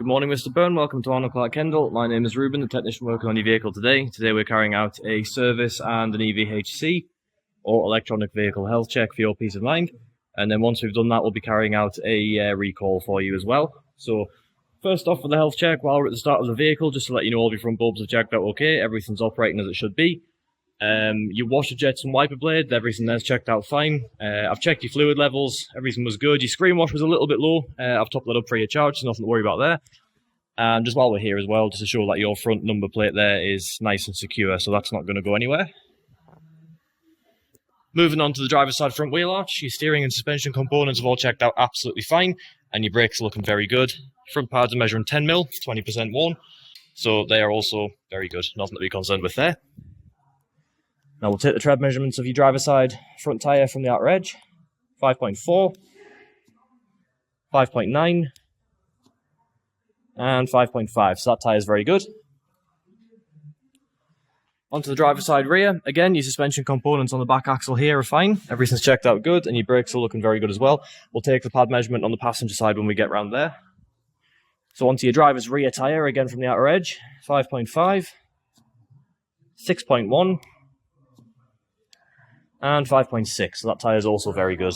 Good morning, Mr. Byrne. Welcome to Arnold Kendal. My name is Rueben, the technician working on your vehicle today. Today we're carrying out a service and an EVHC, or electronic vehicle health check, for your peace of mind. And then once we've done that, we'll be carrying out a recall for you as well. So first off, for the health check, while we're at the start of the vehicle, just to let you know, all of your front bulbs have checked out okay. Everything's operating as it should be. Your washer jets and wiper blade, everything there's checked out fine. I've checked your fluid levels, everything was good. Your screenwash was a little bit low. I've topped that up free of charge, so nothing to worry about there. And just while we're here as well, just to show that your front number plate there is nice and secure, so that's not going to go anywhere. Moving on to the driver's side front wheel arch, your steering and suspension components have all checked out absolutely fine, and your brakes are looking very good. Front pads are measuring 10mm, 20% worn, so they are also very good, nothing to be concerned with there. Now we'll take the tread measurements of your driver's side front tyre from the outer edge. 5.4, 5.9, and 5.5, so that tyre is very good. Onto the driver's side rear, again your suspension components on the back axle here are fine, everything's checked out good, and your brakes are looking very good as well. We'll take the pad measurement on the passenger side when we get round there. So onto your driver's rear tyre, again from the outer edge, 5.5, 6.1, and 5.6, so that tyre is also very good.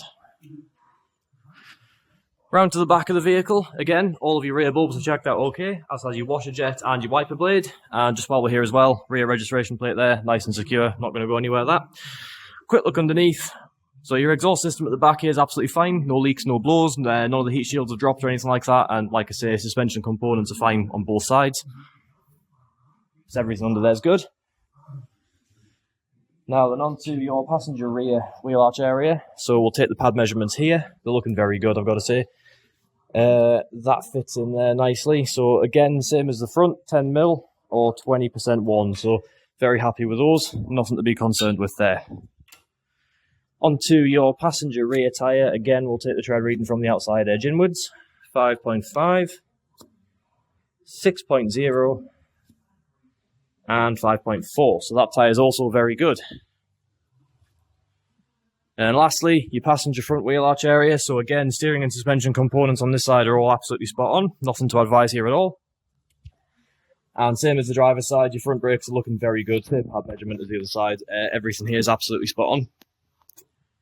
Round to the back of the vehicle, again, all of your rear bulbs have checked out okay, as has your washer jet and your wiper blade. And just while we're here as well, rear registration plate there, nice and secure, not going to go anywhere that. Quick look underneath. So your exhaust system at the back here is absolutely fine, no leaks, no blows, none of the heat shields have dropped or anything like that, and like I say, suspension components are fine on both sides. So everything under there is good. Now then on to your passenger rear wheel arch area. So we'll take the pad measurements here. They're looking very good, I've got to say. That fits in there nicely. So again, same as the front, 10mm or 20% worn. So very happy with those. Nothing to be concerned with there. Onto your passenger rear tyre. Again, we'll take the tread reading from the outside edge inwards. 5.5, 6.0, and 5.4, so that tyre is also very good. And lastly, your passenger front wheel arch area. So again, steering and suspension components on this side are all absolutely spot on, nothing to advise here at all. And same as the driver's side, your front brakes are looking very good. Same pad measurement as the other side, everything here is absolutely spot on.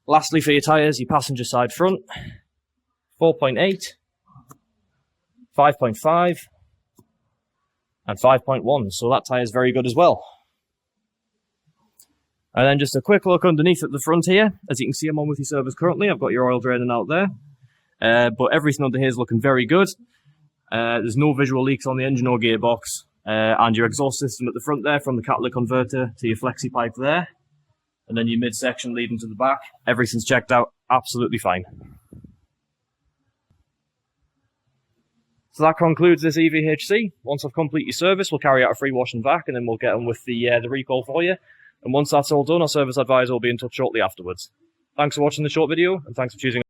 Lastly, for your tyres, your passenger side front, 4.8, 5.5, and 5.1, so that tyre is very good as well. And then just a quick look underneath at the front here. As you can see, I'm on with your service currently. I've got your oil draining out there, but everything under here is looking very good. There's no visual leaks on the engine or gearbox, and your exhaust system at the front there, from the catalytic converter to your flexi pipe there, and then your midsection leading to the back, everything's checked out absolutely fine. So that concludes this EVHC. Once I've completed your service, we'll carry out a free wash and vac, and then we'll get on with the recall for you. And once that's all done, our service advisor will be in touch shortly afterwards. Thanks for watching the short video, and thanks for choosing